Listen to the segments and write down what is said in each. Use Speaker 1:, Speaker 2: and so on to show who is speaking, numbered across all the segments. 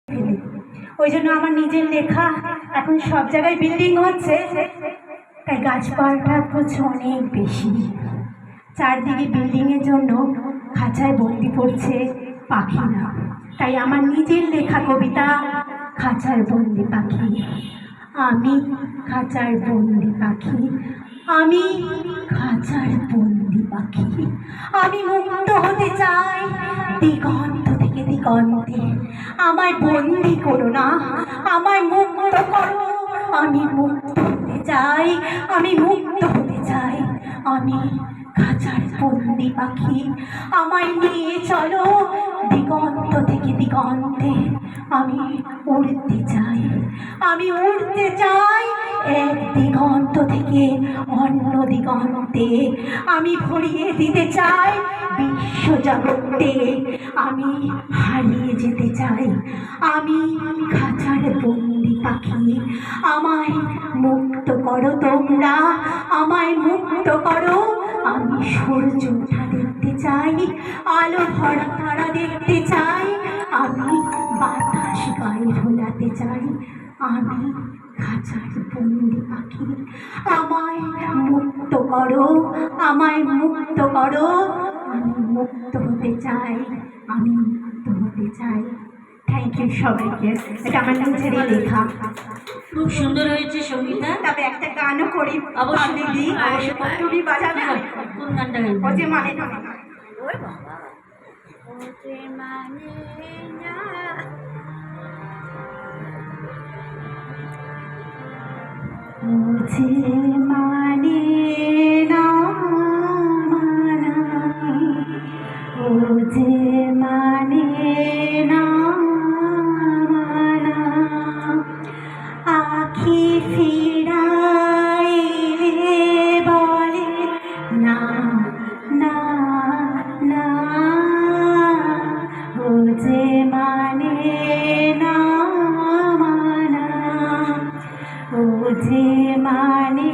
Speaker 1: ফেলি। ওই জন্য আমার নিজের লেখা এখন সব জায়গায় বিল্ডিং হচ্ছে, তাই গাছপালাটা প্রচুর অনেক বেশি। চারদিকে বিল্ডিংয়ের জন্য খাঁচায় বন্দি পড়ছে পাখিরা। তাই আমার নিজের লেখা কবিতা খাঁচার বন্দি পাখি। আমি খাঁচার বন্দি পাখি, আমি খাঁচার বন্দি পাখি। আমি মুক্ত হতে চাই দিগন্ত থেকে দিগন্তে। আমায় বন্দি করো না, আমায় মুক্ত করো। আমি মুক্ত হতে চাই, আমি মুক্ত হতে চাই। আমি খাঁচার বন্দি পাখি, আমায় নিয়ে চলো দিগন্ত থেকে দিগন্তে। আমি উড়তে চাই, আমি উড়তে চাই এক দিগন্ত থেকে অন্য দিগন্তে। আমি ভরিয়ে দিতে চাই বিশ্বজগতে। আমি হারিয়ে যেতে চাই, আমি খাঁচার বন্দি পাখি। আমায় মুক্ত করো তোমরা, আমায় মুক্ত করো। আমি সূর্য ওঠা দেখতে চাই, আলো ভরা তারা দেখতে চাই। আমি বাতাস গায়ে ভোলাতে চাই। আমি খাঁচার বন্দি পাখি, আমায় মুক্ত করো, আমায় মুক্ত করো। আমি মুক্ত হতে চাই, আমি মুক্ত হতে চাই। থ্যাংক ইউ সবাইকে। এটা আমার নিজেরই লেখা।
Speaker 2: খুব সুন্দর হয়েছে সঙ্গীতা।
Speaker 1: তবে একটা গানও করি
Speaker 2: অবশ্যই
Speaker 1: দিদি, অবশ্যই তুমি বাজাবে।
Speaker 2: কোন গানটা গাইবে?
Speaker 1: ও যে মানে না,
Speaker 2: ওই বাবা, ও যে মানে না।
Speaker 1: मुझे माने ना माना, मुझे माने ना माना। आँखी फिराइले बोले ना ना ना, मुझे माने ना माना, मुझे माने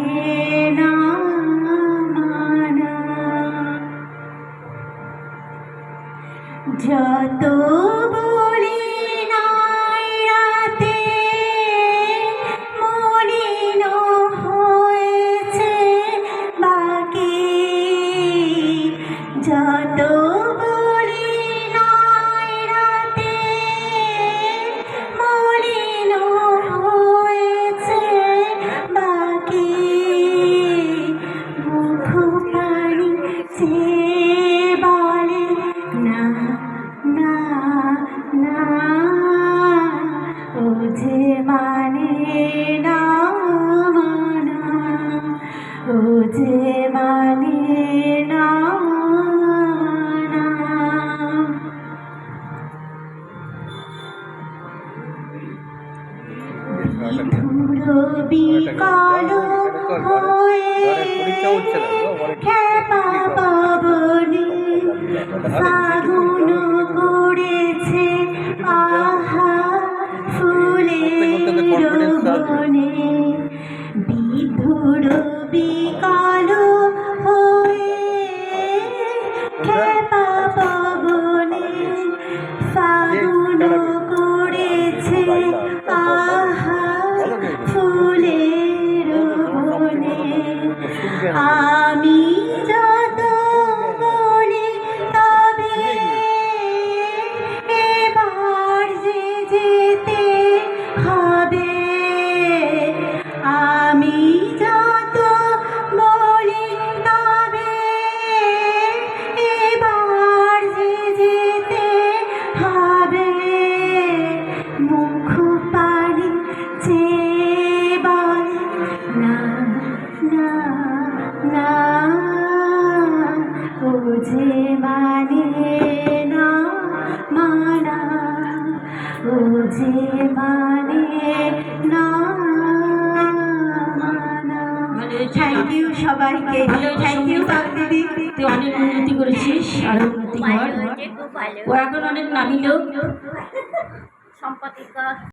Speaker 1: ना माना। যত বলি নাই রাতে মলিন হয়েছে বাকি, যত বলি নাই রাতে মলিন হয়েছে বাকি। মুখ পানি চেয়ে বলে না না না, ও যে মানে না মানা, ও যে মানে না মানা। বিধুর বিকালো হয়ে খেপা পাবনি ফাগুন করেছে আহা ফুলের বনে। বিধুর বিকালো হয়ে খেপা পাবনি ফাগুন করেছে আহা ফুলের বনে। আমি যত বলি তবে এবার যে যেতে হবে। আমি যত বলি তবে এবার যে যেতে হবে। মুখ পানি চেয়ে বলে না না না, ও যে মানে না মানা, ও যে মানে না মানা। থ্যাংক ইউ সবাইকে, থ্যাংক ইউ দিদি।
Speaker 2: তুই অনেক উন্নতি করেছিস, আরো উন্নতি কর। ও এখন অনেক নামি লোক।
Speaker 3: সম্পাদিকা